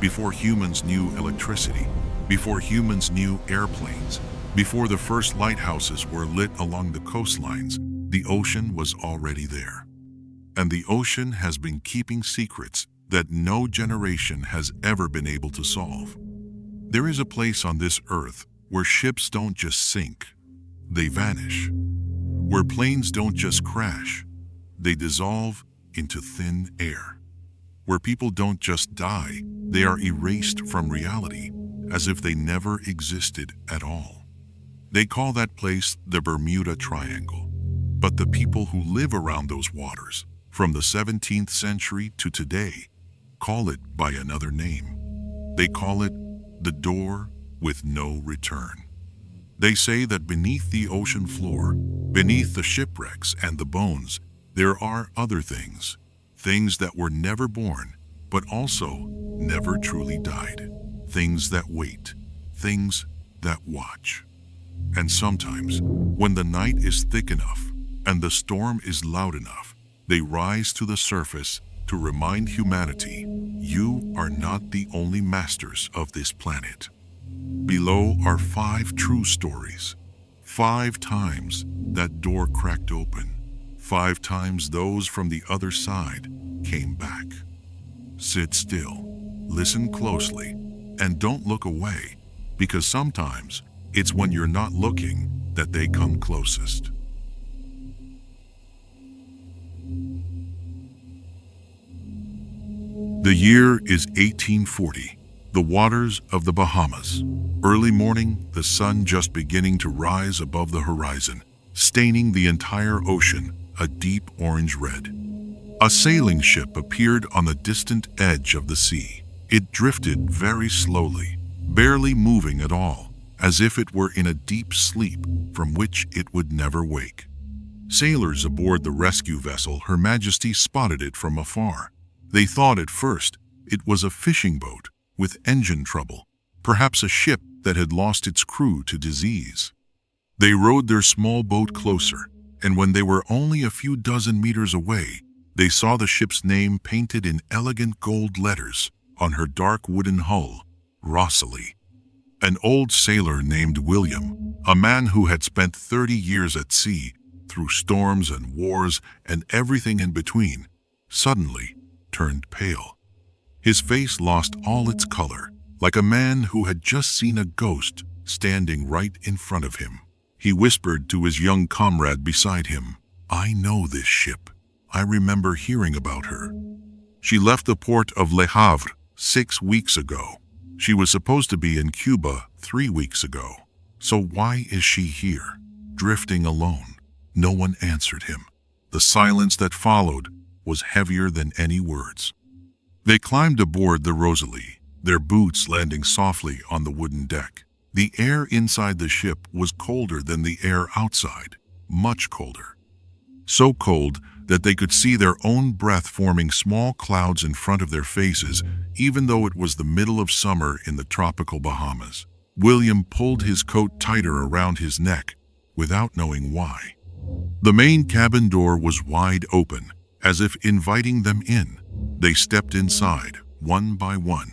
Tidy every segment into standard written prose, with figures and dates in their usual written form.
before humans knew electricity, before humans knew airplanes, before the first lighthouses were lit along the coastlines, the ocean was already there. And the ocean has been keeping secrets that no generation has ever been able to solve. There is a place on this earth where ships don't just sink, they vanish. Where planes don't just crash, they dissolve into thin air. Where people don't just die, they are erased from reality, as if they never existed at all. They call that place the Bermuda Triangle. But the people who live around those waters, from the 17th century to today, call it by another name. They call it the door with no return. They say that beneath the ocean floor, beneath the shipwrecks and the bones, there are other things, things that were never born, but also never truly died, things that wait, things that watch. And sometimes, when the night is thick enough and the storm is loud enough, they rise to the surface to remind humanity, you are not the only masters of this planet. Below are 5 true stories. 5 times that door cracked open. 5 times those from the other side came back. Sit still, listen closely, and don't look away, because sometimes it's when you're not looking that they come closest. The year is 1840, the waters of the Bahamas. Early morning, the sun just beginning to rise above the horizon, staining the entire ocean a deep orange red. A sailing ship appeared on the distant edge of the sea. It drifted very slowly, barely moving at all, as if it were in a deep sleep from which it would never wake. Sailors aboard the rescue vessel Her Majesty spotted it from afar. They thought at first it was a fishing boat with engine trouble, perhaps a ship that had lost its crew to disease. They rowed their small boat closer, and when they were only a few dozen meters away, they saw the ship's name painted in elegant gold letters on her dark wooden hull, Rosalie. An old sailor named William, a man who had spent 30 years at sea, through storms and wars and everything in between, suddenly turned pale. His face lost all its color, like a man who had just seen a ghost standing right in front of him. He whispered to his young comrade beside him, "I know this ship. I remember hearing about her. She left the port of Le Havre 6 weeks ago. She was supposed to be in Cuba 3 weeks ago. So why is she here, drifting alone?" No one answered him. The silence that followed was heavier than any words. They climbed aboard the Rosalie, their boots landing softly on the wooden deck. The air inside the ship was colder than the air outside, much colder. So cold that they could see their own breath forming small clouds in front of their faces, even though it was the middle of summer in the tropical Bahamas. William pulled his coat tighter around his neck, without knowing why. The main cabin door was wide open, as if inviting them in. They stepped inside, one by one,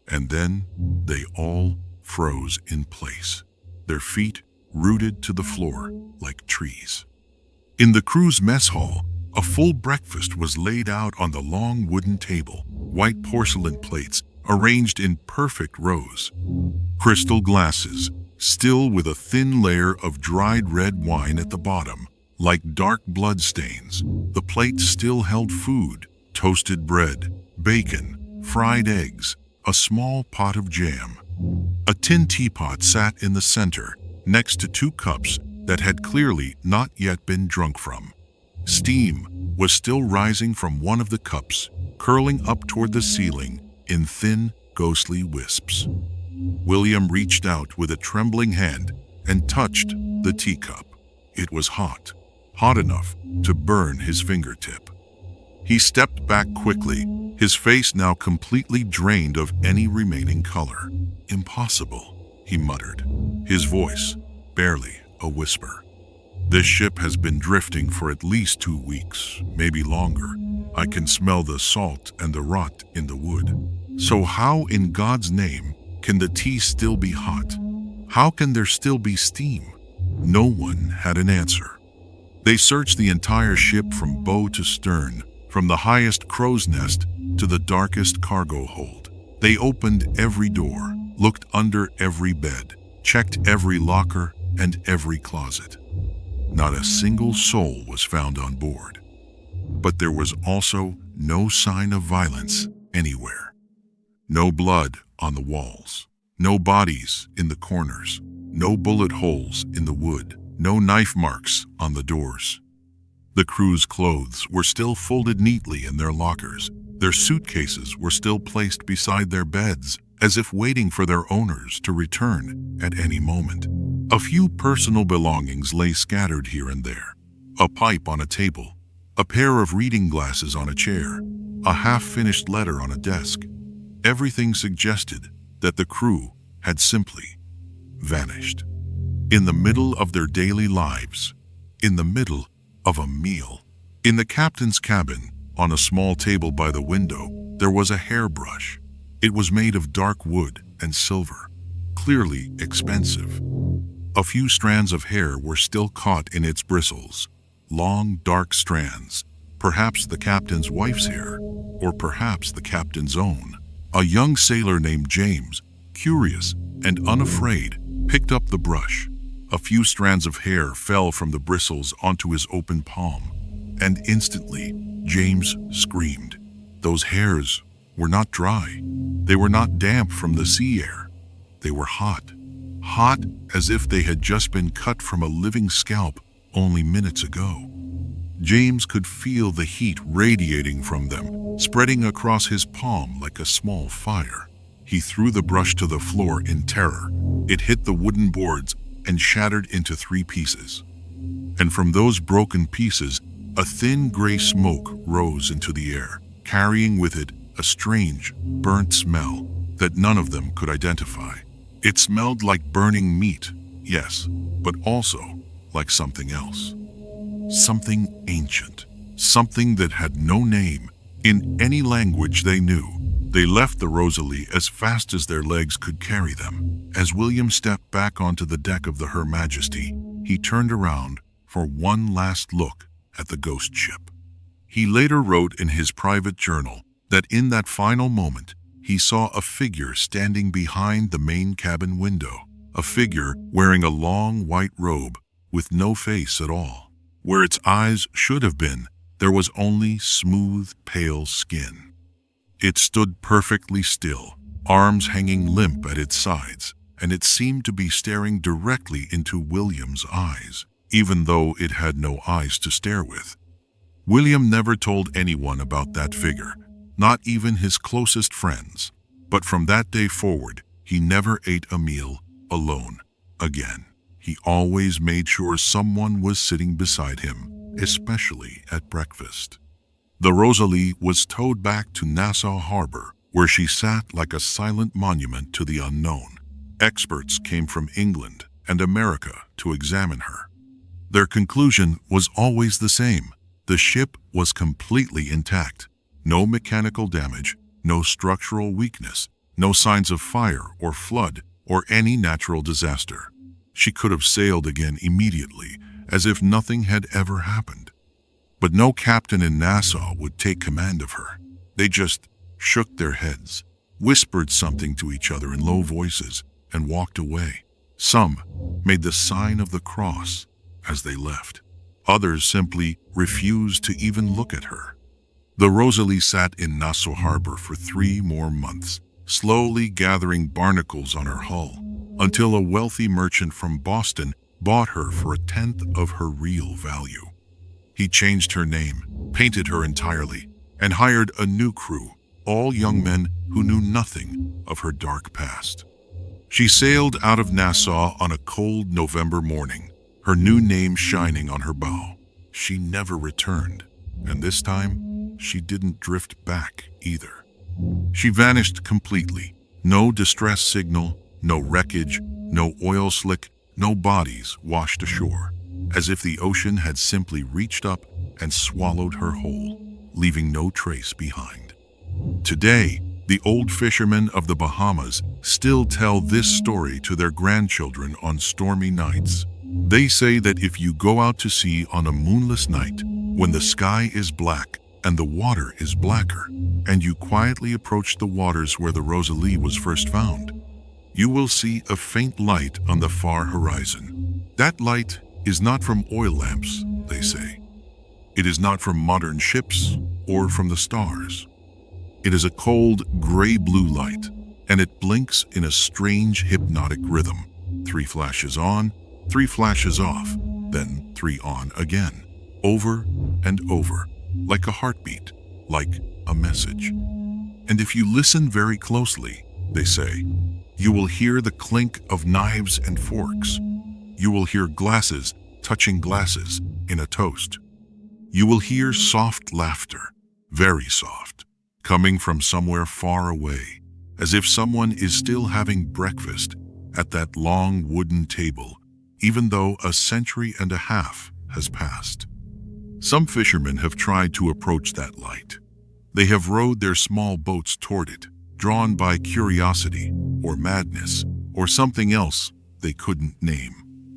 and then they all froze in place, their feet rooted to the floor like trees. In the crew's mess hall, a full breakfast was laid out on the long wooden table, white porcelain plates arranged in perfect rows. Crystal glasses, still with a thin layer of dried red wine at the bottom, like dark blood stains. The plates still held food, toasted bread, bacon, fried eggs, a small pot of jam. A tin teapot sat in the center, next to 2 cups that had clearly not yet been drunk from. Steam was still rising from one of the cups, curling up toward the ceiling in thin, ghostly wisps. William reached out with a trembling hand and touched the teacup. It was hot, hot enough to burn his fingertip. He stepped back quickly, his face now completely drained of any remaining color. "Impossible," he muttered, his voice barely a whisper. "This ship has been drifting for at least 2 weeks, maybe longer. I can smell the salt and the rot in the wood. So how in God's name can the tea still be hot? How can there still be steam? No one had an answer. They searched the entire ship from bow to stern, from the highest crow's nest to the darkest cargo hold. They opened every door, looked under every bed, checked every locker and every closet. Not a single soul was found on board. But there was also no sign of violence anywhere. No blood on the walls, no bodies in the corners, no bullet holes in the wood, no knife marks on the doors. The crew's clothes were still folded neatly in their lockers. Their suitcases were still placed beside their beds, as if waiting for their owners to return at any moment. A few personal belongings lay scattered here and there. A pipe on a table, a pair of reading glasses on a chair, a half-finished letter on a desk. Everything suggested that the crew had simply vanished. In the middle of their daily lives, in the middle of a meal. In the captain's cabin, on a small table by the window, there was a hairbrush. It was made of dark wood and silver, clearly expensive. A few strands of hair were still caught in its bristles, long, dark strands, perhaps the captain's wife's hair, or perhaps the captain's own. A young sailor named James, curious and unafraid, picked up the brush. A few strands of hair fell from the bristles onto his open palm, and instantly James screamed. Those hairs were not dry. They were not damp from the sea air. They were hot. Hot as if they had just been cut from a living scalp only minutes ago. James could feel the heat radiating from them, spreading across his palm like a small fire. He threw the brush to the floor in terror. It hit the wooden boards and shattered into 3 pieces. And from those broken pieces, a thin gray smoke rose into the air, carrying with it a strange, burnt smell that none of them could identify. It smelled like burning meat, yes, but also like something else. Something ancient, something that had no name in any language they knew. They left the Rosalie as fast as their legs could carry them. As William stepped back onto the deck of the Her Majesty, he turned around for one last look at the ghost ship. He later wrote in his private journal that in that final moment, he saw a figure standing behind the main cabin window, a figure wearing a long white robe with no face at all. Where its eyes should have been, there was only smooth, pale skin. It stood perfectly still, arms hanging limp at its sides, and it seemed to be staring directly into William's eyes, even though it had no eyes to stare with. William never told anyone about that figure, not even his closest friends, but from that day forward, he never ate a meal alone again. He always made sure someone was sitting beside him, especially at breakfast. The Rosalie was towed back to Nassau Harbor, where she sat like a silent monument to the unknown. Experts came from England and America to examine her. Their conclusion was always the same. The ship was completely intact. No mechanical damage, no structural weakness, no signs of fire or flood or any natural disaster. She could have sailed again immediately, as if nothing had ever happened. But no captain in Nassau would take command of her. They just shook their heads, whispered something to each other in low voices, and walked away. Some made the sign of the cross as they left. Others simply refused to even look at her. The Rosalie sat in Nassau Harbor for 3 more months, slowly gathering barnacles on her hull, until a wealthy merchant from Boston bought her for 1/10 of her real value. He changed her name, painted her entirely, and hired a new crew, all young men who knew nothing of her dark past. She sailed out of Nassau on a cold November morning, her new name shining on her bow. She never returned, and this time, she didn't drift back either. She vanished completely. No distress signal, no wreckage, no oil slick, no bodies washed ashore, as if the ocean had simply reached up and swallowed her whole, leaving no trace behind. Today, The old fishermen of the Bahamas still tell this story to their grandchildren on stormy nights. They say that if you go out to sea on a moonless night, when the sky is black and the water is blacker, and you quietly approach the waters where the Rosalie was first found, you will see a faint light on the far horizon. That light is not from oil lamps, they say. It is not from modern ships or from the stars. It is a cold, gray-blue light, and it blinks in a strange hypnotic rhythm. 3 flashes on, 3 flashes off, then 3 on again, over and over, like a heartbeat, like a message. And if you listen very closely, they say, you will hear the clink of knives and forks. You will hear glasses touching glasses in a toast. You will hear soft laughter, very soft, coming from somewhere far away, as if someone is still having breakfast at that long wooden table, even though a century and a half has passed. Some fishermen have tried to approach that light. They have rowed their small boats toward it, drawn by curiosity or madness or something else they couldn't name.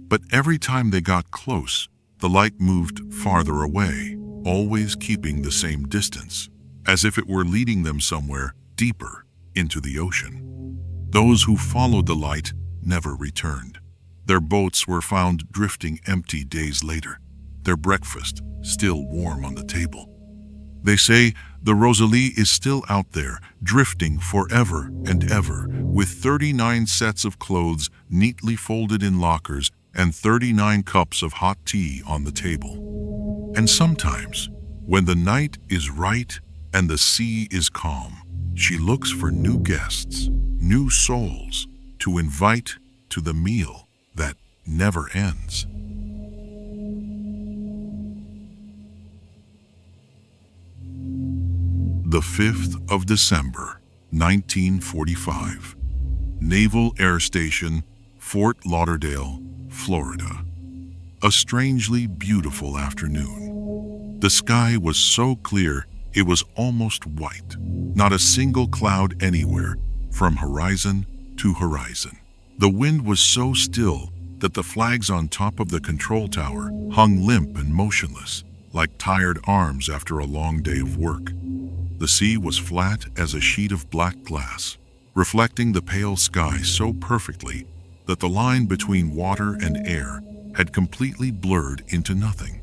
But every time they got close, the light moved farther away, always keeping the same distance, as if it were leading them somewhere deeper into the ocean. Those who followed the light never returned. Their boats were found drifting empty days later, their breakfast still warm on the table. They say the Rosalie is still out there, drifting forever and ever, with 39 sets of clothes neatly folded in lockers and 39 cups of hot tea on the table. And sometimes, when the night is right and the sea is calm, she looks for new guests, new souls, to invite to the meal that never ends. The 5th of December, 1945. Naval Air Station, Fort Lauderdale, Florida. A strangely beautiful afternoon. The sky was so clear it was almost white. Not a single cloud anywhere, from horizon to horizon. The wind was so still that the flags on top of the control tower hung limp and motionless, like tired arms after a long day of work. The sea was flat as a sheet of black glass, reflecting the pale sky so perfectly that the line between water and air had completely blurred into nothing.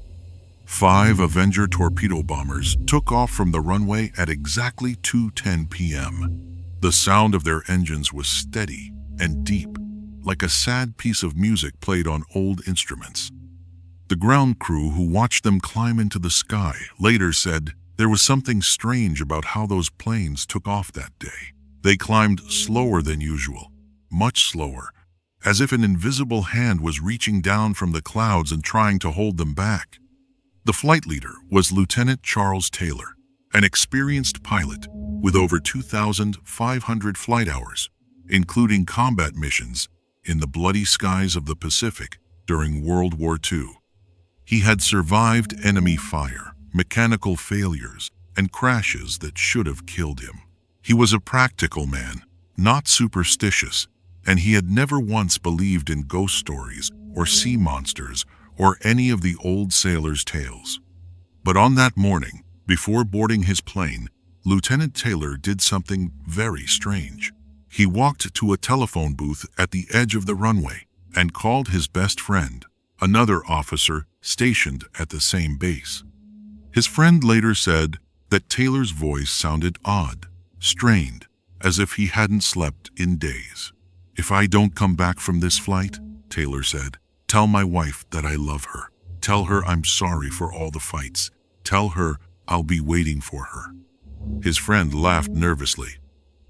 5 Avenger torpedo bombers took off from the runway at exactly 2:10 p.m. The sound of their engines was steady and deep, like a sad piece of music played on old instruments. The ground crew who watched them climb into the sky later said there was something strange about how those planes took off that day. They climbed slower than usual, much slower, as if an invisible hand was reaching down from the clouds and trying to hold them back. The flight leader was Lieutenant Charles Taylor, an experienced pilot with over 2,500 flight hours, including combat missions in the bloody skies of the Pacific during World War II. He had survived enemy fire, mechanical failures, and crashes that should have killed him. He was a practical man, not superstitious, and he had never once believed in ghost stories or sea monsters or any of the old sailors' tales. But on that morning, before boarding his plane, Lieutenant Taylor did something very strange. He walked to a telephone booth at the edge of the runway and called his best friend, another officer stationed at the same base. His friend later said that Taylor's voice sounded odd, strained, as if he hadn't slept in days. "If I don't come back from this flight," Taylor said, "tell my wife that I love her. Tell her I'm sorry for all the fights. Tell her I'll be waiting for her." His friend laughed nervously.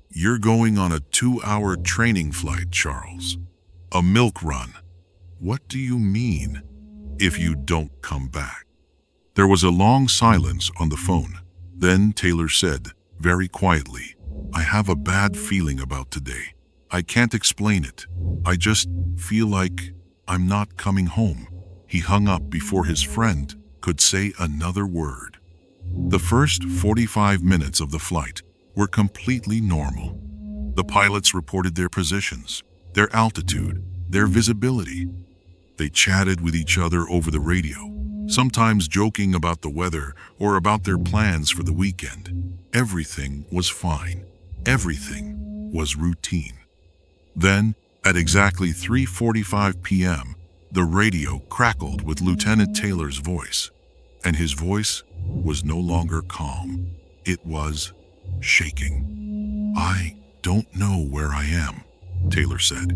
"You're going on a 2-hour training flight, Charles. A milk run. What do you mean, if you don't come back?" There was a long silence on the phone. Then Taylor said, very quietly, "I have a bad feeling about today. I can't explain it. I just feel like I'm not coming home." He hung up before his friend could say another word. The first 45 minutes of the flight were completely normal. The pilots reported their positions, their altitude, their visibility. They chatted with each other over the radio, sometimes joking about the weather or about their plans for the weekend. Everything was fine. Everything was routine. Then, at exactly 3:45 p.m., the radio crackled with Lieutenant Taylor's voice, and his voice was no longer calm. It was shaking. "I don't know where I am," Taylor said.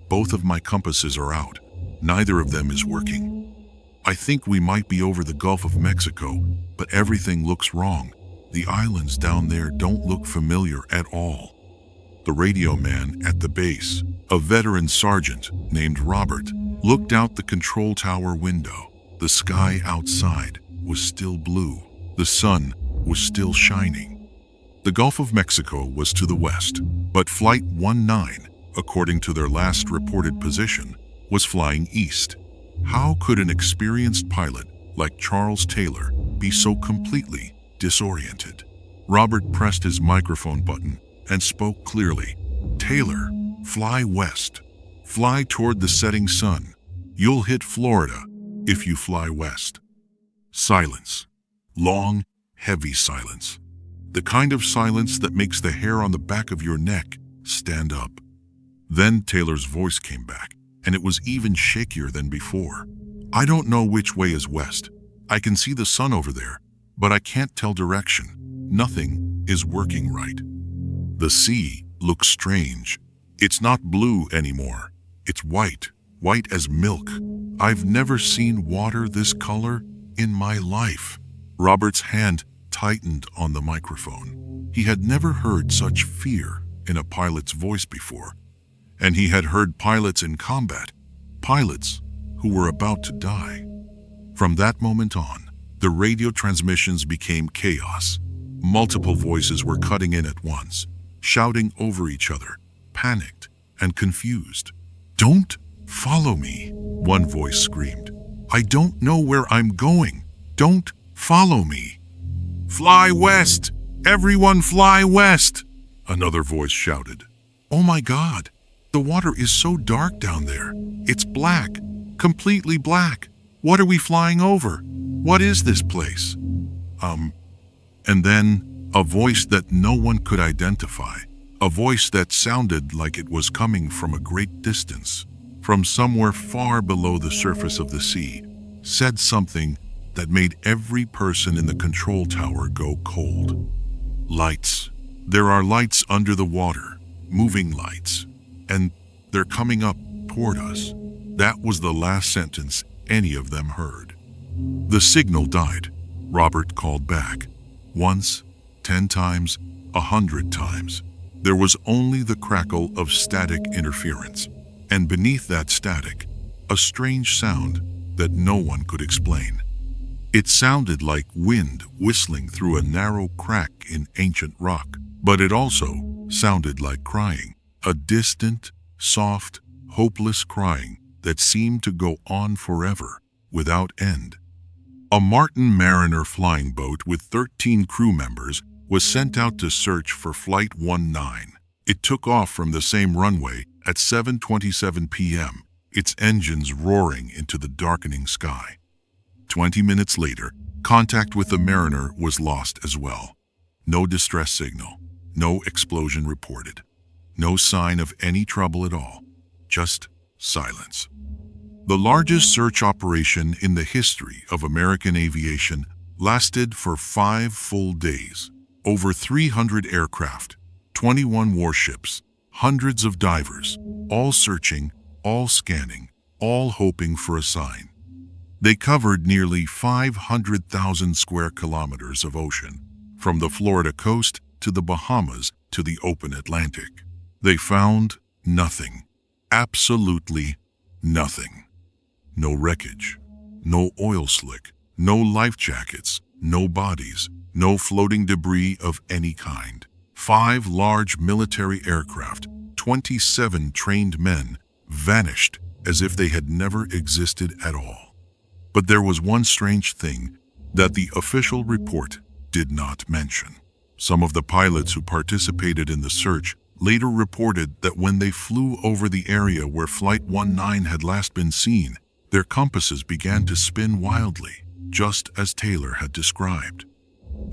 "Both of my compasses are out. Neither of them is working. I think we might be over the Gulf of Mexico, but everything looks wrong. The islands down there don't look familiar at all." The radio man at the base, a veteran sergeant named Robert, looked out the control tower window. The sky outside was still blue. The sun was still shining. The Gulf of Mexico was to the west, but Flight 19, according to their last reported position, was flying east. How could an experienced pilot like Charles Taylor be so completely disoriented? Robert pressed his microphone button and spoke clearly. "Taylor, fly west. Fly toward the setting sun. You'll hit Florida if you fly west." Silence. Long, heavy silence. The kind of silence that makes the hair on the back of your neck stand up. Then Taylor's voice came back, and it was even shakier than before. "I don't know which way is west. I can see the sun over there, but I can't tell direction. Nothing is working right. The sea looks strange. It's not blue anymore. It's white, white as milk. I've never seen water this color in my life." Robert's hand tightened on the microphone. He had never heard such fear in a pilot's voice before, and he had heard pilots in combat, pilots who were about to die. From that moment on, the radio transmissions became chaos. Multiple voices were cutting in at once, shouting over each other, panicked and confused. "Don't follow me," one voice screamed. "I don't know where I'm going. Don't follow me." "Fly west! Everyone fly west!" another voice shouted. "Oh my God, the water is so dark down there. It's black, completely black. What are we flying over? What is this place?" And then a voice that no one could identify, a voice that sounded like it was coming from a great distance, from somewhere far below the surface of the sea, said something that made every person in the control tower go cold. "Lights. There are lights under the water, moving lights, and they're coming up toward us." That was the last sentence any of them heard. The signal died. Robert called back. Once, 10 times, 100 times. There was only the crackle of static interference, and beneath that static, a strange sound that no one could explain. It sounded like wind whistling through a narrow crack in ancient rock, but it also sounded like crying, a distant, soft, hopeless crying that seemed to go on forever, without end. A Martin Mariner flying boat with 13 crew members was sent out to search for Flight 19. It took off from the same runway at 7:27 p.m., its engines roaring into the darkening sky. 20 minutes later, contact with the Mariner was lost as well. No distress signal, no explosion reported, no sign of any trouble at all, just silence. The largest search operation in the history of American aviation lasted for 5 full days. Over 300 aircraft, 21 warships, hundreds of divers, all searching, all scanning, all hoping for a sign. They covered nearly 500,000 square kilometers of ocean, from the Florida coast to the Bahamas to the open Atlantic. They found nothing, absolutely nothing. No wreckage, no oil slick, no life jackets, no bodies, no floating debris of any kind. 5 large military aircraft, 27 trained men, vanished as if they had never existed at all. But there was one strange thing that the official report did not mention. Some of the pilots who participated in the search later reported that when they flew over the area where Flight 19 had last been seen, their compasses began to spin wildly, just as Taylor had described.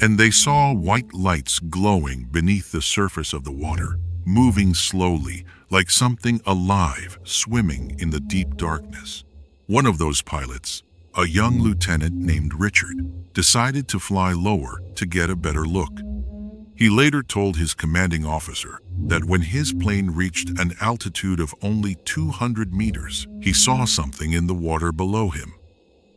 And they saw white lights glowing beneath the surface of the water, moving slowly, like something alive swimming in the deep darkness. One of those pilots, a young lieutenant named Richard, decided to fly lower to get a better look. He later told his commanding officer that when his plane reached an altitude of only 200 meters, he saw something in the water below him.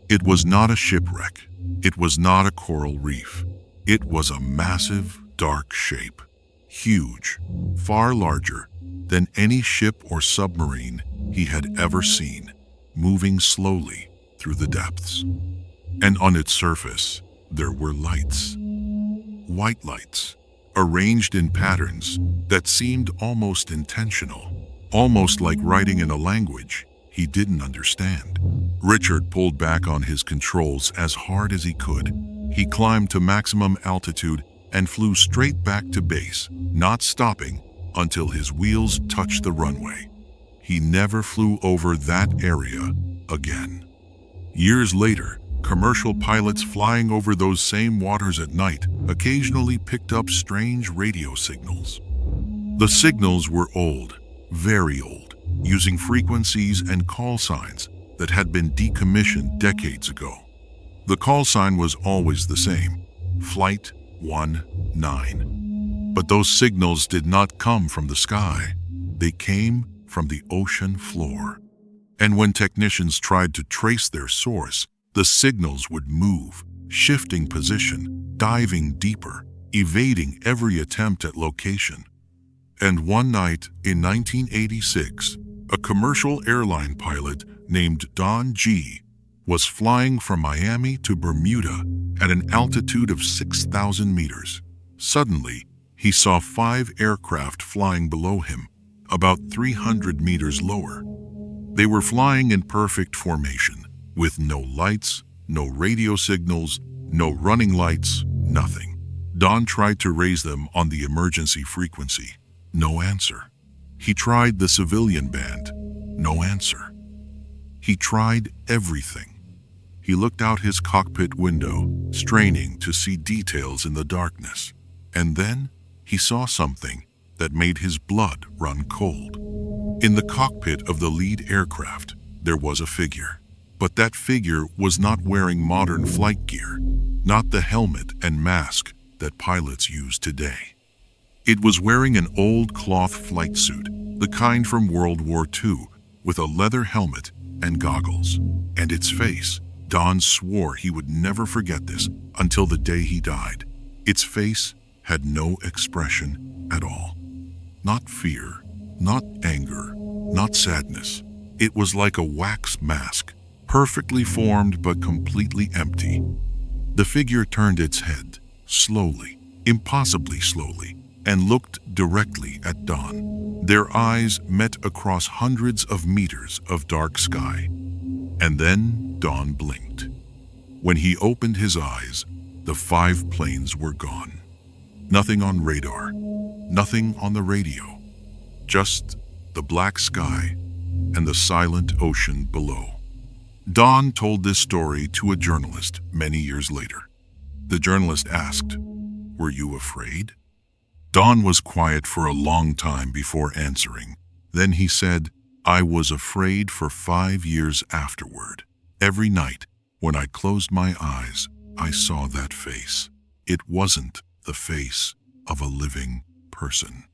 It was not a shipwreck. It was not a coral reef. It was a massive, dark shape, huge, far larger than any ship or submarine he had ever seen, moving slowly through the depths. And on its surface, there were lights, white lights, arranged in patterns that seemed almost intentional, almost like writing in a language he didn't understand. Richard pulled back on his controls as hard as he could. He climbed to maximum altitude and flew straight back to base, not stopping until his wheels touched the runway. He never flew over that area again. Years later, commercial pilots flying over those same waters at night occasionally picked up strange radio signals. The signals were old, very old, using frequencies and call signs that had been decommissioned decades ago. The call sign was always the same, Flight 19. But those signals did not come from the sky. They came from the ocean floor. And when technicians tried to trace their source, the signals would move, shifting position, diving deeper, evading every attempt at location. And one night in 1986, a commercial airline pilot named Don G was flying from Miami to Bermuda at an altitude of 6,000 meters. Suddenly, he saw 5 aircraft flying below him, about 300 meters lower. They were flying in perfect formation, with no lights, no radio signals, no running lights, nothing. Don tried to raise them on the emergency frequency. No answer. He tried the civilian band. No answer. He tried everything. He looked out his cockpit window, straining to see details in the darkness. And then he saw something that made his blood run cold. In the cockpit of the lead aircraft, there was a figure. But that figure was not wearing modern flight gear, not the helmet and mask that pilots use today. It was wearing an old cloth flight suit, the kind from World War II, with a leather helmet and goggles. And its face, Don swore he would never forget this until the day he died. Its face had no expression at all. Not fear, not anger, not sadness. It was like a wax mask, perfectly formed but completely empty. The figure turned its head, slowly, impossibly slowly, and looked directly at Don. Their eyes met across hundreds of meters of dark sky. And then Don blinked. When he opened his eyes, the 5 planes were gone. Nothing on radar, nothing on the radio, just the black sky and the silent ocean below. Don told this story to a journalist many years later. The journalist asked, "Were you afraid?" Don was quiet for a long time before answering. Then he said, "I was afraid for 5 years afterward. Every night, when I closed my eyes, I saw that face. It wasn't the face of a living person.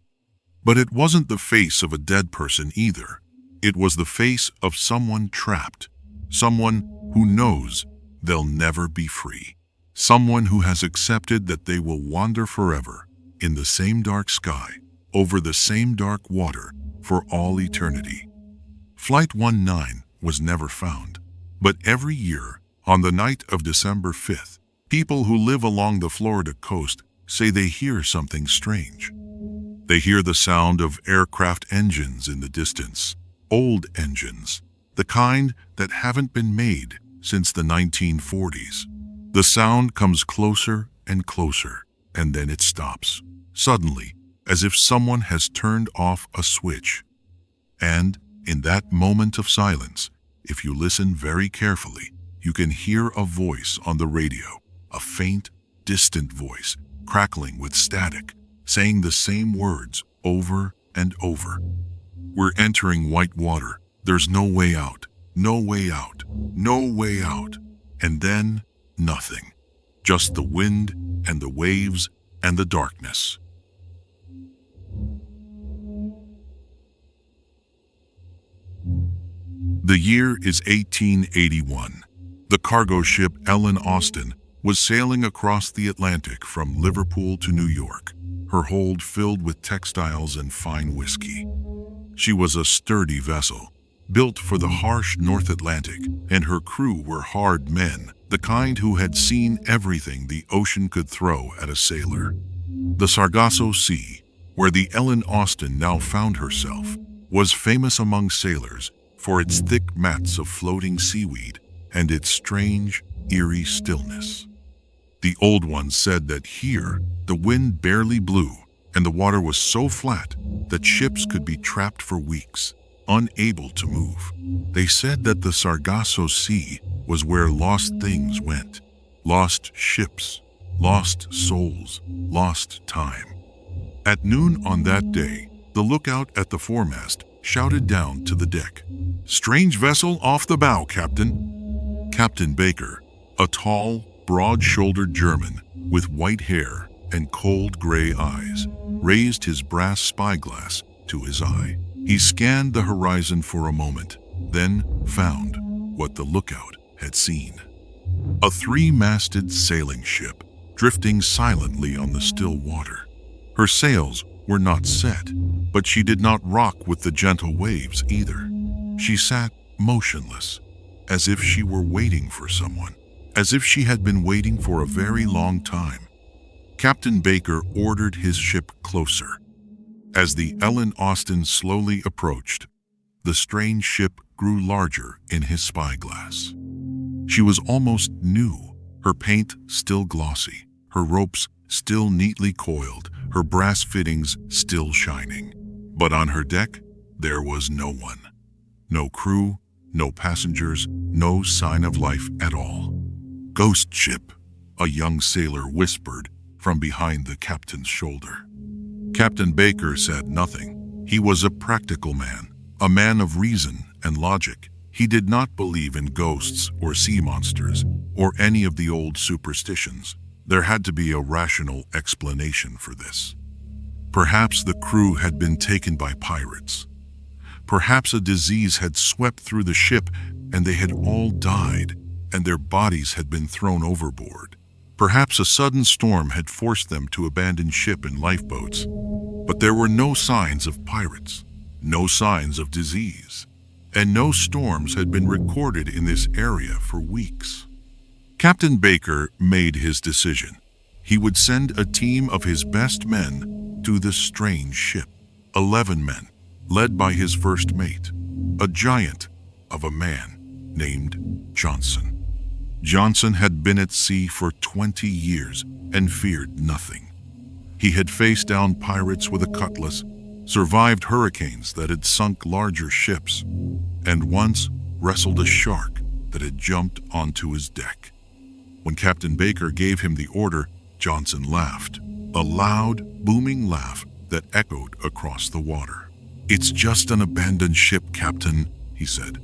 But it wasn't the face of a dead person either. It was the face of someone trapped, someone who knows they'll never be free, someone who has accepted that they will wander forever in the same dark sky, over the same dark water for all eternity." Flight 19 was never found, but every year, on the night of December 5th, people who live along the Florida coast say they hear something strange. They hear the sound of aircraft engines in the distance, old engines, the kind that haven't been made since the 1940s. The sound comes closer and closer, and then it stops, suddenly, as if someone has turned off a switch. And, in that moment of silence, if you listen very carefully, you can hear a voice on the radio, a faint, distant voice, crackling with static, saying the same words over and over. "We're entering white water. There's no way out. No way out. No way out." And then, nothing. Just the wind and the waves and the darkness. The year is 1881. The cargo ship Ellen Austin was sailing across the Atlantic from Liverpool to New York, her hold filled with textiles and fine whiskey. She was a sturdy vessel, built for the harsh North Atlantic, and her crew were hard men, the kind who had seen everything the ocean could throw at a sailor. The Sargasso Sea, where the Ellen Austin now found herself, was famous among sailors for its thick mats of floating seaweed and its strange, eerie stillness. The old ones said that here the wind barely blew and the water was so flat that ships could be trapped for weeks, unable to move. They said that the Sargasso Sea was where lost things went, lost ships, lost souls, lost time. At noon on that day, the lookout at the foremast shouted down to the deck, "Strange vessel off the bow, Captain." Captain Baker, a tall, broad-shouldered German with white hair and cold gray eyes, raised his brass spyglass to his eye. He scanned the horizon for a moment, then found what the lookout had seen. A three-masted sailing ship drifting silently on the still water. Her sails were not set, but she did not rock with the gentle waves either. She sat motionless, as if she were waiting for someone, as if she had been waiting for a very long time. Captain Baker ordered his ship closer. As the Ellen Austin slowly approached, the strange ship grew larger in his spyglass. She was almost new, her paint still glossy, her ropes still neatly coiled, her brass fittings still shining. But on her deck, there was no one. No crew, no passengers, no sign of life at all. "Ghost ship," a young sailor whispered from behind the captain's shoulder. Captain Baker said nothing. He was a practical man, a man of reason and logic. He did not believe in ghosts or sea monsters or any of the old superstitions. There had to be a rational explanation for this. Perhaps the crew had been taken by pirates. Perhaps a disease had swept through the ship and they had all died and their bodies had been thrown overboard. Perhaps a sudden storm had forced them to abandon ship in lifeboats. But there were no signs of pirates, no signs of disease, and no storms had been recorded in this area for weeks. Captain Baker made his decision. He would send a team of his best men to the strange ship. 11 men, led by his first mate, a giant of a man named Johnson. Johnson had been at sea for 20 years and feared nothing. He had faced down pirates with a cutlass, survived hurricanes that had sunk larger ships, and once wrestled a shark that had jumped onto his deck. When Captain Baker gave him the order, Johnson laughed, a loud, booming laugh that echoed across the water. "It's just an abandoned ship, Captain," he said.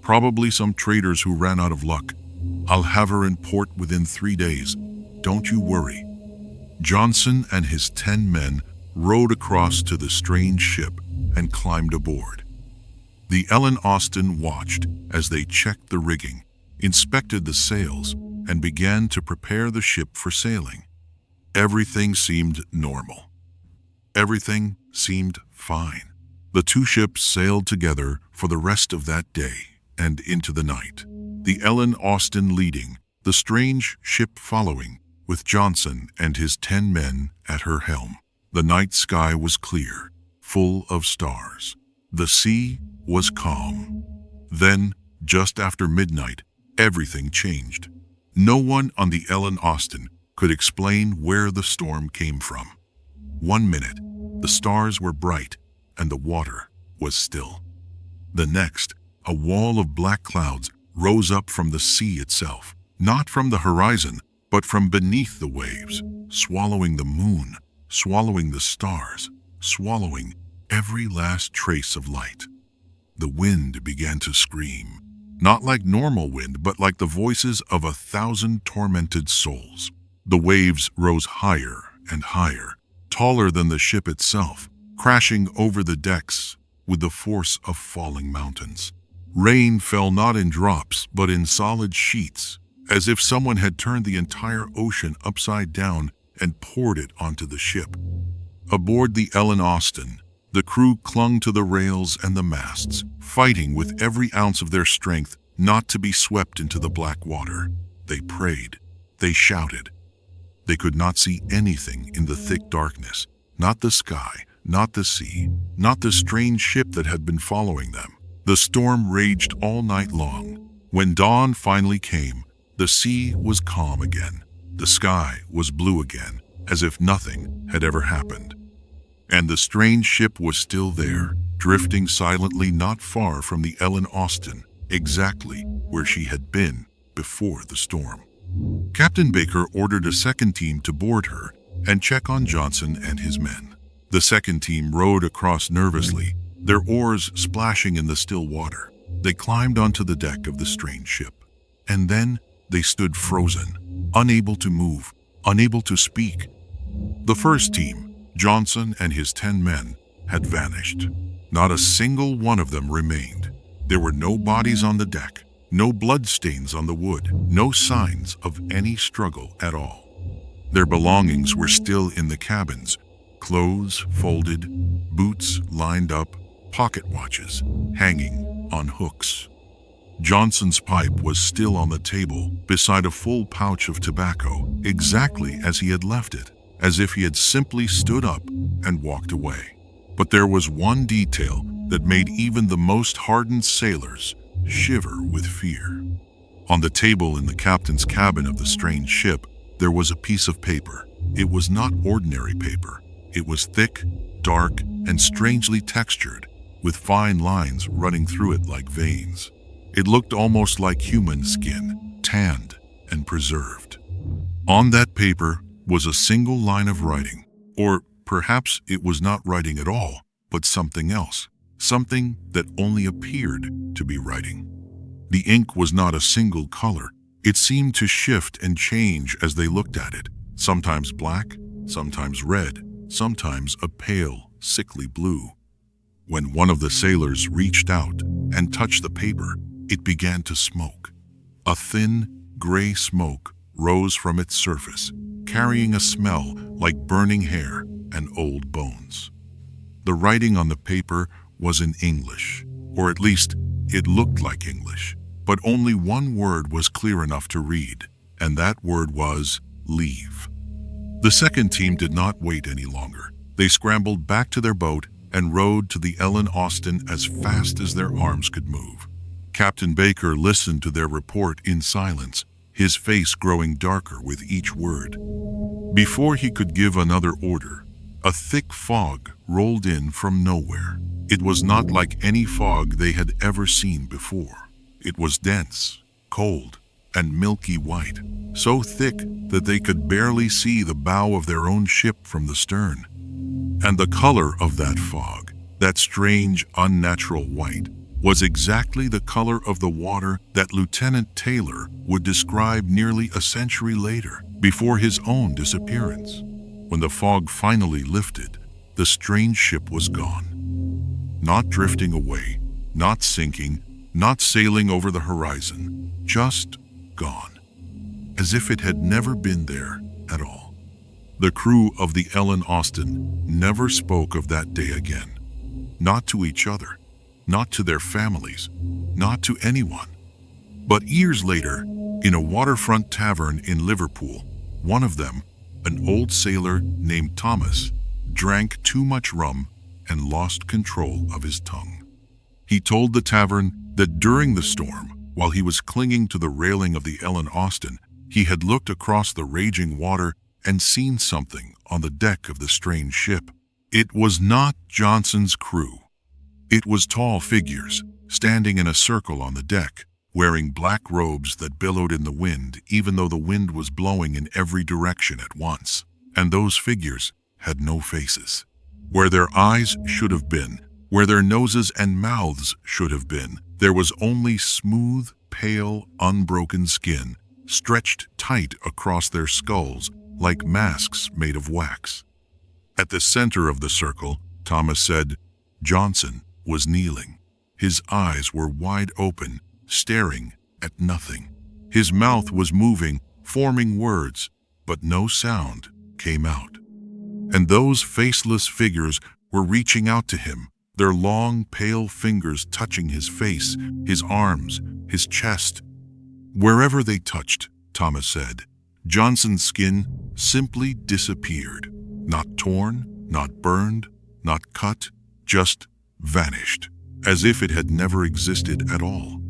"Probably some traders who ran out of luck. I'll have her in port within 3 days. Don't you worry." Johnson and his 10 men rowed across to the strange ship and climbed aboard. The Ellen Austin watched as they checked the rigging, inspected the sails, and began to prepare the ship for sailing. Everything seemed normal. Everything seemed fine. The two ships sailed together for the rest of that day and into the night. The Ellen Austin leading, the strange ship following, with Johnson and his 10 men at her helm. The night sky was clear, full of stars. The sea was calm. Then, just after midnight, everything changed. No one on the Ellen Austin could explain where the storm came from. 1 minute, the stars were bright and the water was still. The next, a wall of black clouds rose up from the sea itself, not from the horizon, but from beneath the waves, swallowing the moon, swallowing the stars, swallowing every last trace of light. The wind began to scream, not like normal wind, but like the voices of 1,000 tormented souls. The waves rose higher and higher, taller than the ship itself, crashing over the decks with the force of falling mountains. Rain fell not in drops, but in solid sheets, as if someone had turned the entire ocean upside down and poured it onto the ship. Aboard the Ellen Austin, the crew clung to the rails and the masts, fighting with every ounce of their strength not to be swept into the black water. They prayed. They shouted. They could not see anything in the thick darkness, not the sky, not the sea, not the strange ship that had been following them. The storm raged all night long. When dawn finally came, the sea was calm again. The sky was blue again, as if nothing had ever happened. And the strange ship was still there, drifting silently not far from the Ellen Austin, exactly where she had been before the storm. Captain Baker ordered a second team to board her and check on Johnson and his men. The second team rowed across nervously, their oars splashing in the still water. They climbed onto the deck of the strange ship. And then they stood frozen, unable to move, unable to speak. The first team, Johnson and his 10 men, had vanished. Not a single one of them remained. There were no bodies on the deck, no bloodstains on the wood, no signs of any struggle at all. Their belongings were still in the cabins, clothes folded, boots lined up, pocket watches hanging on hooks. Johnson's pipe was still on the table beside a full pouch of tobacco, exactly as he had left it, as if he had simply stood up and walked away. But there was one detail that made even the most hardened sailors shiver with fear. On the table in the captain's cabin of the strange ship, there was a piece of paper. It was not ordinary paper. It was thick, dark, and strangely textured, with fine lines running through it like veins. It looked almost like human skin, tanned and preserved. On that paper was a single line of writing, or perhaps it was not writing at all, but something else, something that only appeared to be writing. The ink was not a single color. It seemed to shift and change as they looked at it, sometimes black, sometimes red, sometimes a pale, sickly blue. When one of the sailors reached out and touched the paper, it began to smoke. A thin, gray smoke rose from its surface, carrying a smell like burning hair and old bones. The writing on the paper was in English, or at least it looked like English, but only one word was clear enough to read, and that word was leave. The second team did not wait any longer. They scrambled back to their boat and rowed to the Ellen Austin as fast as their arms could move. Captain Baker listened to their report in silence, his face growing darker with each word. Before he could give another order, a thick fog rolled in from nowhere. It was not like any fog they had ever seen before. It was dense, cold, and milky white, so thick that they could barely see the bow of their own ship from the stern. And the color of that fog, that strange, unnatural white, was exactly the color of the water that Lieutenant Taylor would describe nearly a century later, before his own disappearance. When the fog finally lifted, the strange ship was gone. Not drifting away, not sinking, not sailing over the horizon, just gone, as if it had never been there at all. The crew of the Ellen Austin never spoke of that day again, not to each other, not to their families, not to anyone. But years later, in a waterfront tavern in Liverpool, one of them, an old sailor named Thomas, drank too much rum and lost control of his tongue. He told the tavern that during the storm, while he was clinging to the railing of the Ellen Austin, He had looked across the raging water and seen something on the deck of the strange ship. It was not Johnson's crew. It was tall figures, standing in a circle on the deck, wearing black robes that billowed in the wind even though the wind was blowing in every direction at once. And those figures had no faces. Where their eyes should have been, where their noses and mouths should have been, there was only smooth, pale, unbroken skin, stretched tight across their skulls like masks made of wax. At the center of the circle, Thomas said, Johnson was kneeling. His eyes were wide open, staring at nothing. His mouth was moving, forming words, but no sound came out. And those faceless figures were reaching out to him, their long, pale fingers touching his face, his arms, his chest. Wherever they touched, Thomas said, Johnson's skin simply disappeared. Not torn, not burned, not cut, just vanished, as if it had never existed at all.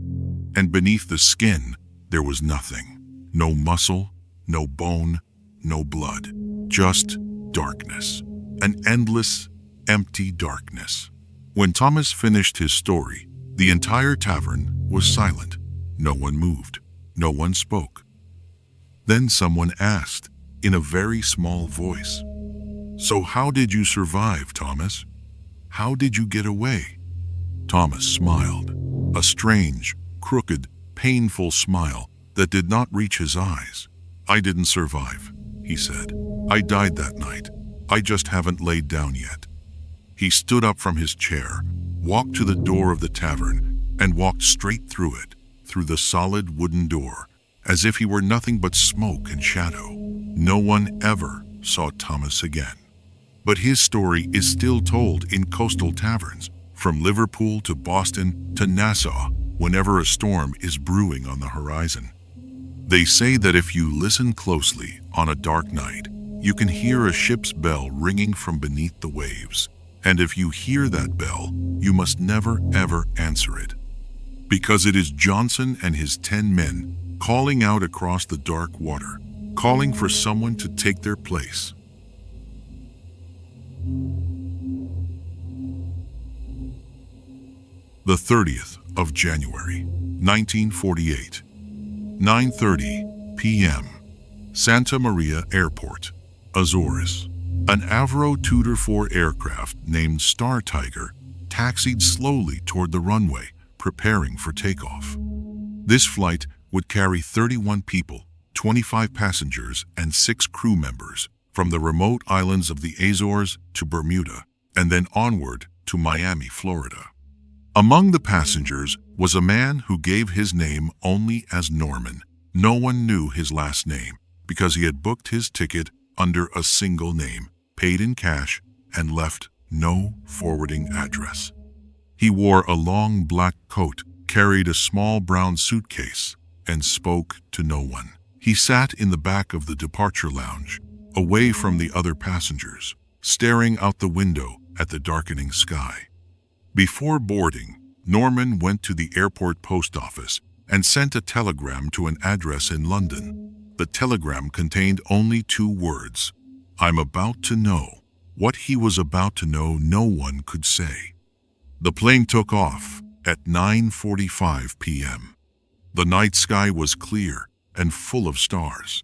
And beneath the skin, there was nothing. No muscle, no bone, no blood. Just darkness. An endless, empty darkness. When Thomas finished his story, the entire tavern was silent. No one moved. No one spoke. Then someone asked, in a very small voice, So how did you survive, Thomas? How did you get away? Thomas smiled, a strange, crooked, painful smile that did not reach his eyes. I didn't survive, he said. I died that night. I just haven't laid down yet. He stood up from his chair, walked to the door of the tavern, and walked straight through it, through the solid wooden door, as if he were nothing but smoke and shadow. No one ever saw Thomas again. But his story is still told in coastal taverns, from Liverpool to Boston to Nassau, whenever a storm is brewing on the horizon. They say that if you listen closely on a dark night, you can hear a ship's bell ringing from beneath the waves. And if you hear that bell, you must never ever answer it. Because it is Johnson and his 10 men calling out across the dark water, calling for someone to take their place. The 30th of January, 1948, 9:30 p.m., Santa Maria Airport, Azores. An Avro Tudor IV aircraft named Star Tiger taxied slowly toward the runway, preparing for takeoff. This flight would carry 31 people, 25 passengers, and 6 crew members from the remote islands of the Azores to Bermuda, and then onward to Miami, Florida. Among the passengers was a man who gave his name only as Norman. No one knew his last name because he had booked his ticket under a single name, paid in cash, and left no forwarding address. He wore a long black coat, carried a small brown suitcase, and spoke to no one. He sat in the back of the departure lounge, away from the other passengers, staring out the window at the darkening sky. Before boarding, Norman went to the airport post office and sent a telegram to an address in London. The telegram contained only 2 words: I'm about to know. What he was about to know, no one could say. The plane took off at 9:45 p.m. The night sky was clear and full of stars.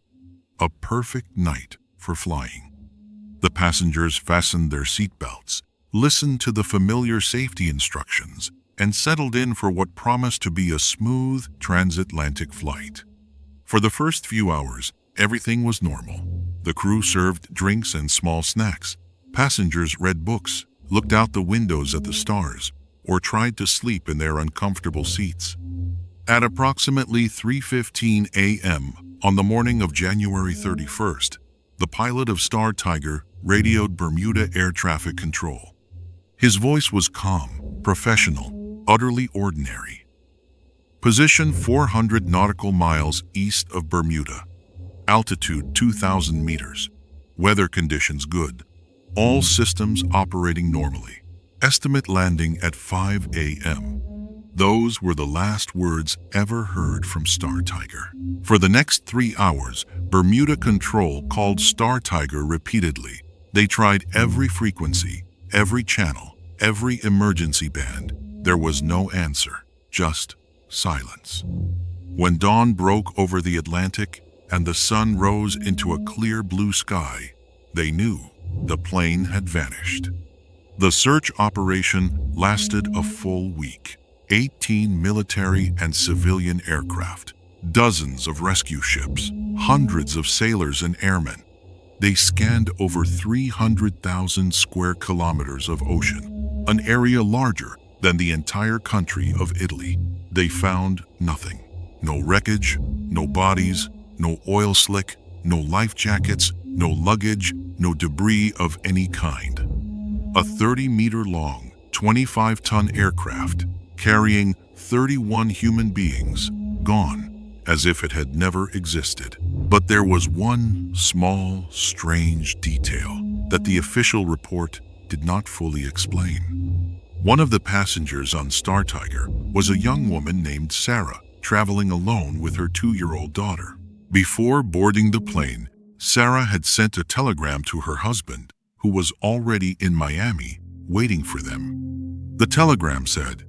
A perfect night for flying. The passengers fastened their seatbelts, listened to the familiar safety instructions, and settled in for what promised to be a smooth transatlantic flight. For the first few hours, everything was normal. The crew served drinks and small snacks. Passengers read books, looked out the windows at the stars, or tried to sleep in their uncomfortable seats. At approximately 3:15 a.m. on the morning of January 31st, the pilot of Star Tiger radioed Bermuda Air Traffic Control. His voice was calm, professional, utterly ordinary. Position 400 nautical miles east of Bermuda. Altitude 2,000 meters. Weather conditions good. All systems operating normally. Estimate landing at 5 a.m. Those were the last words ever heard from Star Tiger. For the next 3 hours, Bermuda Control called Star Tiger repeatedly. They tried every frequency, every channel, every emergency band. There was no answer, just silence. When dawn broke over the Atlantic and the sun rose into a clear blue sky, they knew the plane had vanished. The search operation lasted a full week. 18 military and civilian aircraft, dozens of rescue ships, hundreds of sailors and airmen. They scanned over 300,000 square kilometers of ocean, an area larger than the entire country of Italy. They found nothing. No wreckage, no bodies, no oil slick, no life jackets, no luggage, no debris of any kind. A 30-meter-long, 25-ton aircraft carrying 31 human beings, gone, as if it had never existed. But there was one small, strange detail that the official report did not fully explain. One of the passengers on Star Tiger was a young woman named Sarah, traveling alone with her 2-year-old daughter. Before boarding the plane, Sarah had sent a telegram to her husband, who was already in Miami, waiting for them. The telegram said,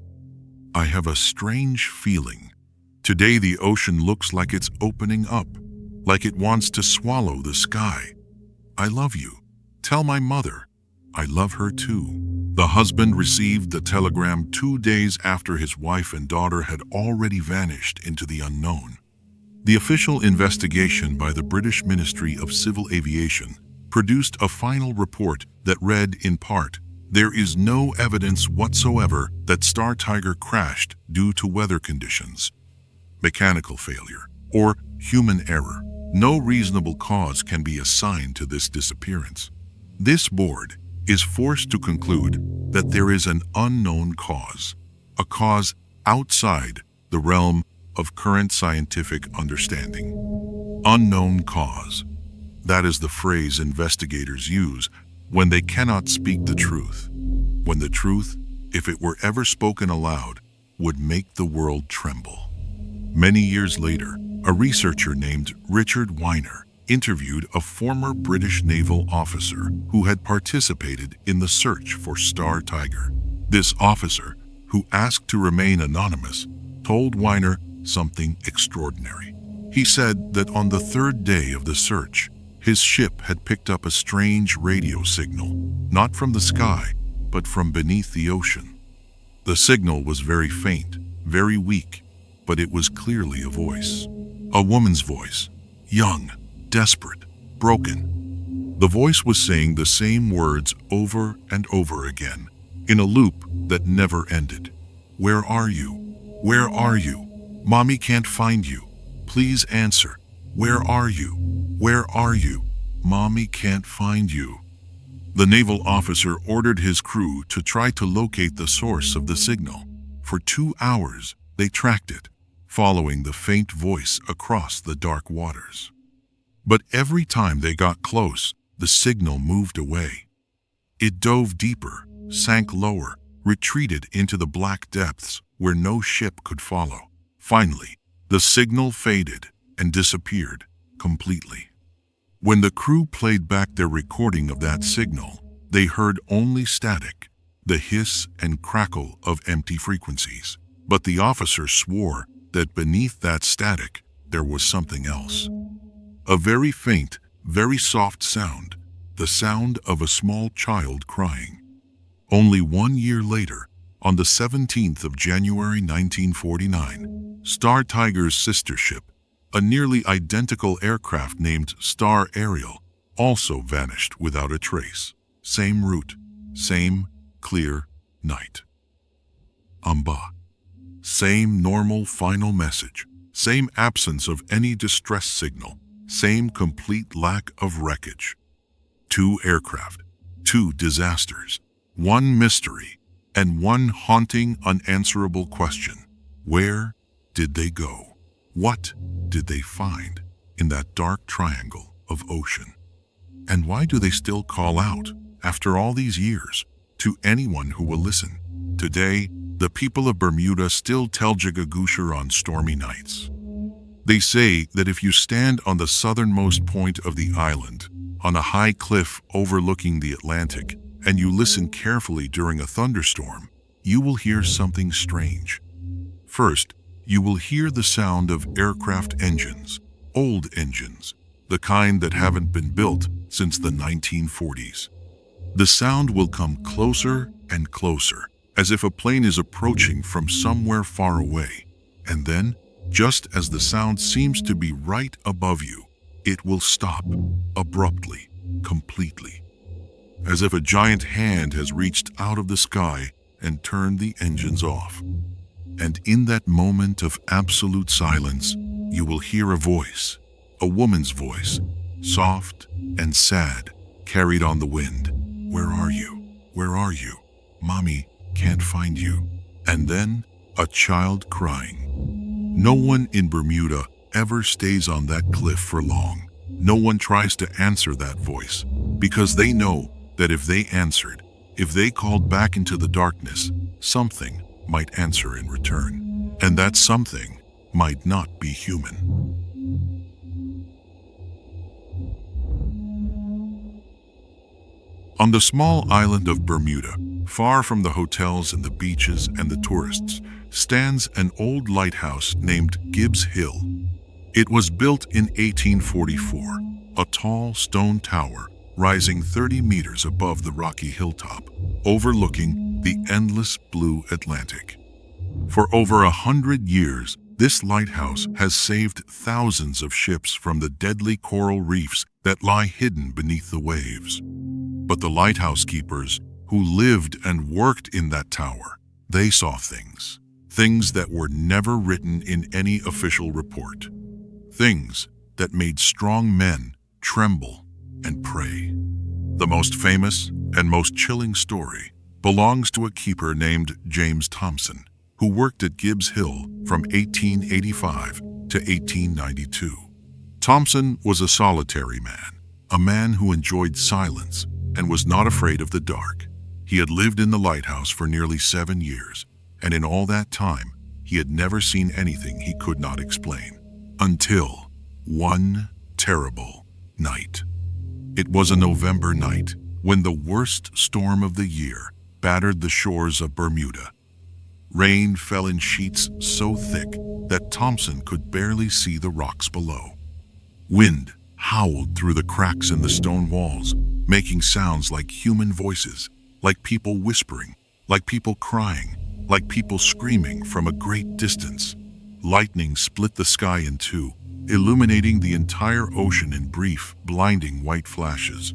"I have a strange feeling. Today the ocean looks like it's opening up, like it wants to swallow the sky. I love you. Tell my mother. I love her too." The husband received the telegram 2 days after his wife and daughter had already vanished into the unknown. The official investigation by the British Ministry of Civil Aviation produced a final report that read in part, "There is no evidence whatsoever that Star Tiger crashed due to weather conditions, mechanical failure, or human error. No reasonable cause can be assigned to this disappearance." This board is forced to conclude that there is an unknown cause, a cause outside the realm of current scientific understanding. Unknown cause. That is the phrase investigators use when they cannot speak the truth, when the truth, if it were ever spoken aloud, would make the world tremble. Many years later, a researcher named Richard Weiner interviewed a former British naval officer who had participated in the search for Star Tiger. This officer, who asked to remain anonymous, told Weiner something extraordinary. He said that on the 3rd day of the search, his ship had picked up a strange radio signal, not from the sky, but from beneath the ocean. The signal was very faint, very weak, but it was clearly a voice. A woman's voice, young, desperate, broken. The voice was saying the same words over and over again, in a loop that never ended. "Where are you? Where are you? Mommy can't find you. Please answer. Where are you? Where are you? Mommy can't find you." The naval officer ordered his crew to try to locate the source of the signal. For 2 hours, they tracked it, following the faint voice across the dark waters. But every time they got close, the signal moved away. It dove deeper, sank lower, retreated into the black depths where no ship could follow. Finally, the signal faded and disappeared completely. When the crew played back their recording of that signal, they heard only static, the hiss and crackle of empty frequencies. But the officer swore that beneath that static, there was something else. A very faint, very soft sound, the sound of a small child crying. Only 1 year later, on the 17th of January 1949, Star Tiger's sister ship, a nearly identical aircraft named Star Ariel, also vanished without a trace. Same route, same clear night. Amba. Same normal final message, same absence of any distress signal, same complete lack of wreckage. 2 aircraft, 2 disasters, 1 mystery, and 1 haunting, unanswerable question. Where did they go? What did they find in that dark triangle of ocean? And why do they still call out, after all these years, to anyone who will listen? Today, the people of Bermuda still tell Jigagusher on stormy nights. They say that if you stand on the southernmost point of the island, on a high cliff overlooking the Atlantic, and you listen carefully during a thunderstorm, you will hear something strange. First, you will hear the sound of aircraft engines, old engines, the kind that haven't been built since the 1940s. The sound will come closer and closer, as if a plane is approaching from somewhere far away. And then, just as the sound seems to be right above you, it will stop, abruptly, completely. As if a giant hand has reached out of the sky and turned the engines off. And in that moment of absolute silence, you will hear a voice, a woman's voice, soft and sad, carried on the wind. "Where are you? Where are you? Mommy can't find you." And then a child crying. No one in Bermuda ever stays on that cliff for long. No one tries to answer that voice, because they know that if they answered, if they called back into the darkness, something might answer in return. And that something might not be human. On the small island of Bermuda, far from the hotels and the beaches and the tourists, stands an old lighthouse named Gibb's Hill. It was built in 1844, a tall stone tower rising 30 meters above the rocky hilltop, overlooking the endless blue Atlantic. For over 100 years, this lighthouse has saved thousands of ships from the deadly coral reefs that lie hidden beneath the waves. But the lighthouse keepers who lived and worked in that tower, they saw things that were never written in any official report. Things that made strong men tremble and pray. The most famous and most chilling story belongs to a keeper named James Thompson, who worked at Gibb's Hill from 1885 to 1892. Thompson was a solitary man, a man who enjoyed silence and was not afraid of the dark. He had lived in the lighthouse for nearly 7 years, and in all that time, he had never seen anything he could not explain. Until one terrible night. It was a November night when the worst storm of the year battered the shores of Bermuda. Rain fell in sheets so thick that Thompson could barely see the rocks below. Wind howled through the cracks in the stone walls, making sounds like human voices, like people whispering, like people crying, like people screaming from a great distance. Lightning split the sky in two, illuminating the entire ocean in brief, blinding white flashes.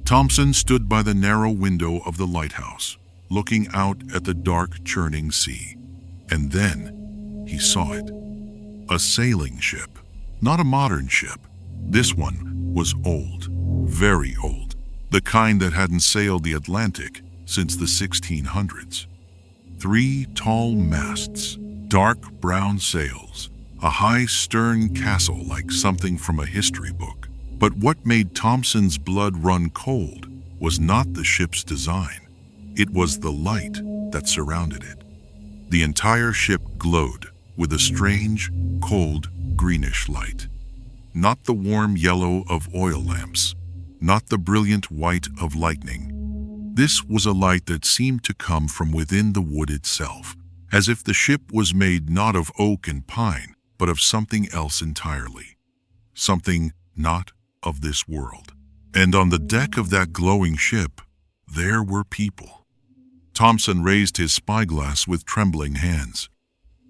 Thompson stood by the narrow window of the lighthouse, looking out at the dark, churning sea. And then he saw it. A sailing ship. Not a modern ship. This one was old, very old, the kind that hadn't sailed the Atlantic since the 1600s. 3 tall masts, dark brown sails, a high stern castle like something from a history book. But what made Thompson's blood run cold was not the ship's design. It was the light that surrounded it. The entire ship glowed with a strange, cold, greenish light. Not the warm yellow of oil lamps, not the brilliant white of lightning. This was a light that seemed to come from within the wood itself, as if the ship was made not of oak and pine, but of something else entirely. Something not of this world. And on the deck of that glowing ship, there were people. Thompson raised his spyglass with trembling hands.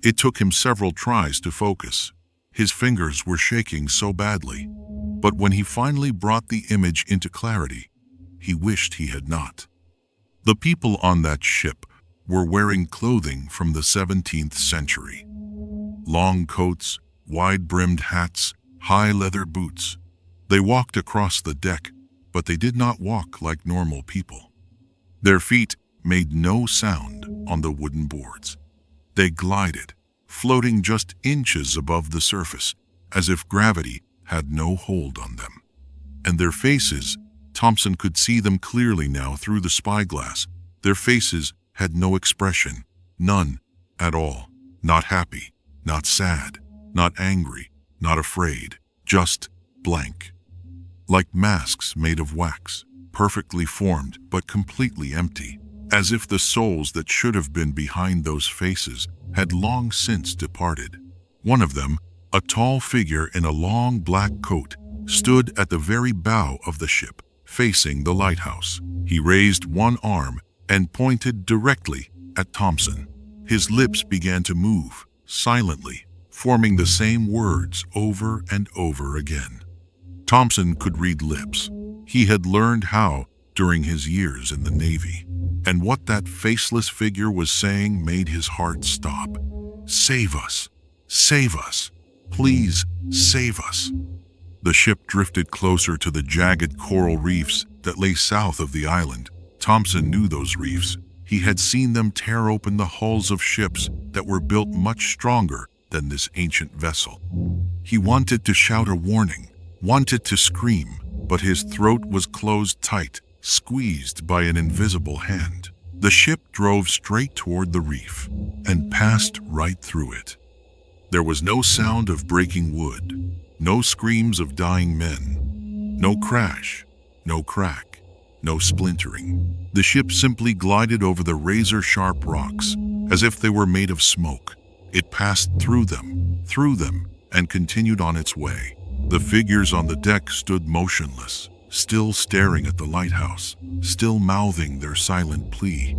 It took him several tries to focus. His fingers were shaking so badly. But when he finally brought the image into clarity, he wished he had not. The people on that ship were wearing clothing from the 17th century. Long coats, wide-brimmed hats, high leather boots. They walked across the deck, but they did not walk like normal people. Their feet made no sound on the wooden boards. They glided, floating just inches above the surface, as if gravity had no hold on them. And their faces, Thompson could see them clearly now through the spyglass. Their faces had no expression, None at all. Not happy, not sad, not angry, not afraid, just blank. Like masks made of wax, perfectly formed but completely empty, as if the souls that should have been behind those faces had long since departed. One of them, a tall figure in a long black coat, stood at the very bow of the ship, facing the lighthouse. He raised one arm and pointed directly at Thompson. His lips began to move, silently, forming the same words over and over again. Thompson could read lips. He had learned how during his years in the Navy. And what that faceless figure was saying made his heart stop. Save us! Save us! Please save us! The ship drifted closer to the jagged coral reefs that lay south of the island. Thompson knew those reefs. He had seen them tear open the hulls of ships that were built much stronger than this ancient vessel. He wanted to shout a warning, wanted to scream, but his throat was closed tight, squeezed by an invisible hand. The ship drove straight toward the reef and passed right through it. There was no sound of breaking wood, no screams of dying men, no crash, no crack, no splintering. The ship simply glided over the razor-sharp rocks as if they were made of smoke. It passed through them, and continued on its way. The figures on the deck stood motionless, still staring at the lighthouse, still mouthing their silent plea.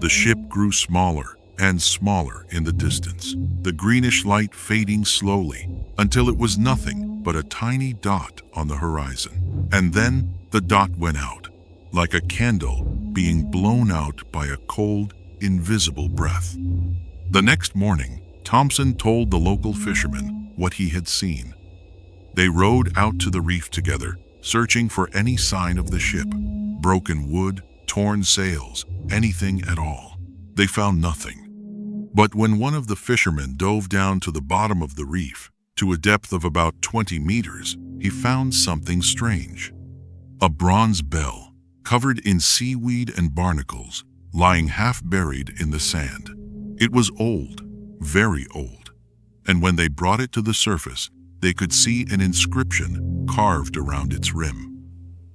The ship grew smaller and smaller in the distance, the greenish light fading slowly until it was nothing but a tiny dot on the horizon. And then the dot went out, like a candle being blown out by a cold, invisible breath. The next morning, Thompson told the local fishermen what he had seen. They rowed out to the reef together, searching for any sign of the ship. Broken wood, torn sails, anything at all. They found nothing. But when one of the fishermen dove down to the bottom of the reef, to a depth of about 20 meters, he found something strange. A bronze bell, covered in seaweed and barnacles, lying half buried in the sand. It was old, very old, and when they brought it to the surface, they could see an inscription carved around its rim.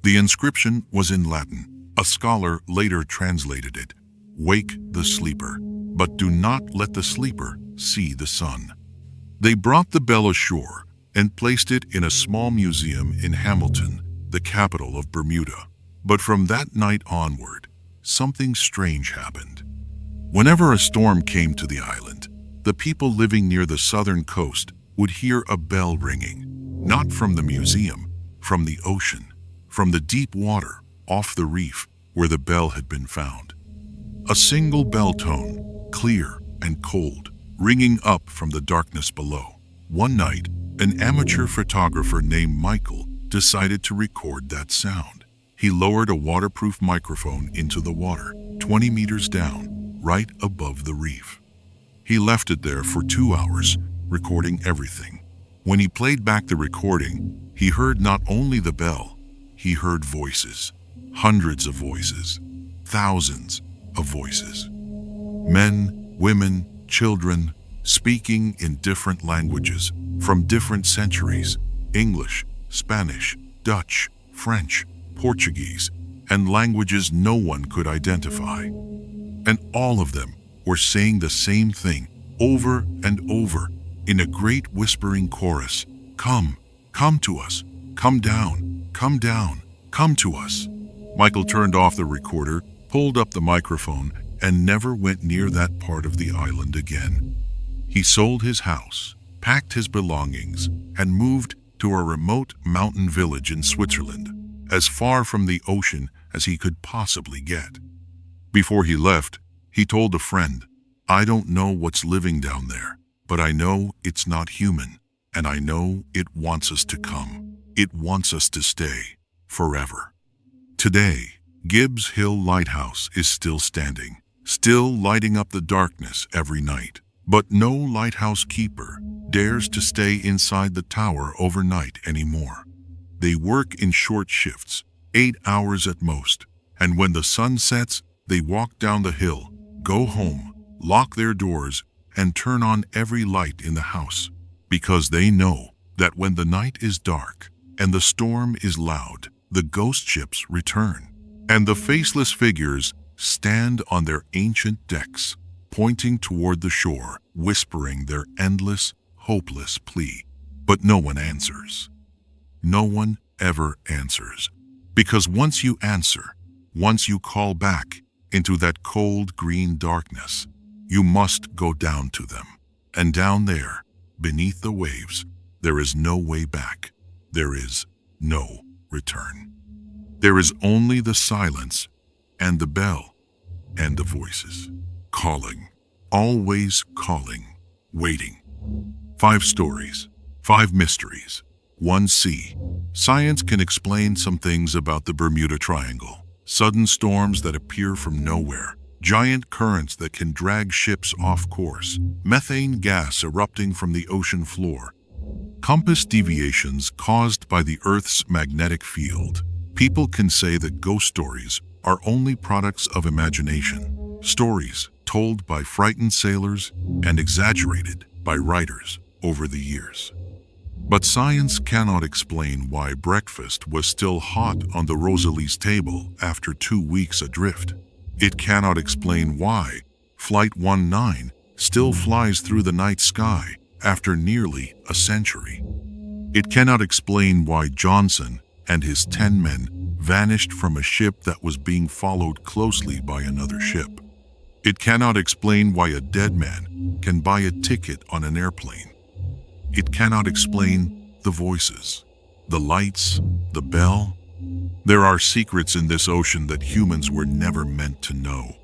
The inscription was in Latin. A scholar later translated it, "Wake the sleeper, but do not let the sleeper see the sun." They brought the bell ashore and placed it in a small museum in Hamilton, the capital of Bermuda. But from that night onward, something strange happened. Whenever a storm came to the island, the people living near the southern coast would hear a bell ringing, not from the museum, from the ocean, from the deep water off the reef where the bell had been found. A single bell tone, clear and cold, ringing up from the darkness below. One night, an amateur photographer named Michael decided to record that sound. He lowered a waterproof microphone into the water, 20 meters down, right above the reef. He left it there for 2 hours, recording everything. When he played back the recording, he heard not only the bell, he heard voices, hundreds of voices, thousands of voices. Men, women, children, speaking in different languages from different centuries: English, Spanish, Dutch, French, Portuguese, and languages no one could identify. And all of them were saying the same thing over and over in a great whispering chorus: "Come, come to us, come down, come down, come to us." Michael turned off the recorder, pulled up the microphone, and never went near that part of the island again. He sold his house, packed his belongings, and moved to a remote mountain village in Switzerland, as far from the ocean as he could possibly get. Before he left, he told a friend, "I don't know what's living down there, but I know it's not human, and I know it wants us to come. It wants us to stay, forever." Today, Gibb's Hill Lighthouse is still standing, still lighting up the darkness every night. But no lighthouse keeper dares to stay inside the tower overnight anymore. They work in short shifts, 8 hours at most, and when the sun sets, they walk down the hill, go home, lock their doors, and turn on every light in the house, because they know that when the night is dark and the storm is loud, the ghost ships return, and the faceless figures stand on their ancient decks, pointing toward the shore, whispering their endless, hopeless plea. But no one answers. No one ever answers. Because once you answer, once you call back into that cold green darkness, you must go down to them. And down there, beneath the waves, there is no way back. There is no return. There is only the silence and the bell and the voices. Calling, always calling, waiting. 5 stories, 5 mysteries, 1 sea. Science can explain some things about the Bermuda Triangle. Sudden storms that appear from nowhere. Giant currents that can drag ships off course. Methane gas erupting from the ocean floor. Compass deviations caused by the Earth's magnetic field. People can say that ghost stories are only products of imagination. Stories told by frightened sailors and exaggerated by writers over the years. But science cannot explain why breakfast was still hot on the Rosalie's table after 2 weeks adrift. It cannot explain why Flight 19 still flies through the night sky after nearly a century. It cannot explain why Johnson and his 10 men vanished from a ship that was being followed closely by another ship. It cannot explain why a dead man can buy a ticket on an airplane. It cannot explain the voices, the lights, the bell. There are secrets in this ocean that humans were never meant to know.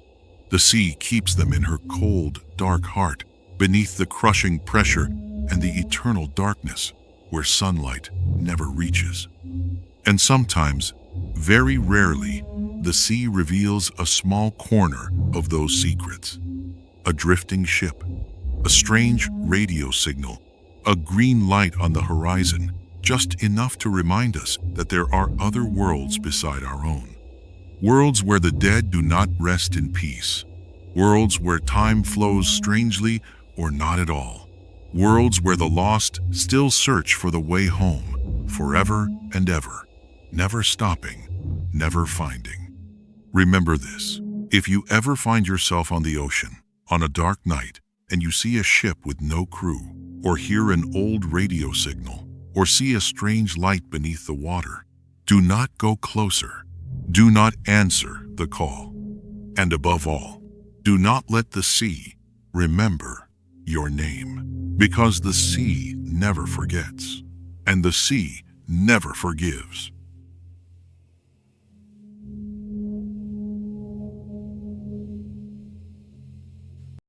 The sea keeps them in her cold, dark heart, beneath the crushing pressure and the eternal darkness where sunlight never reaches. And sometimes, very rarely, the sea reveals a small corner of those secrets. A drifting ship, a strange radio signal, a green light on the horizon, just enough to remind us that there are other worlds beside our own. Worlds where the dead do not rest in peace. Worlds where time flows strangely or not at all. Worlds where the lost still search for the way home, forever and ever, never stopping, never finding. Remember this: if you ever find yourself on the ocean, on a dark night, and you see a ship with no crew, or hear an old radio signal, or see a strange light beneath the water, do not go closer. Do not answer the call. And above all, do not let the sea remember your name, because the sea never forgets, and the sea never forgives.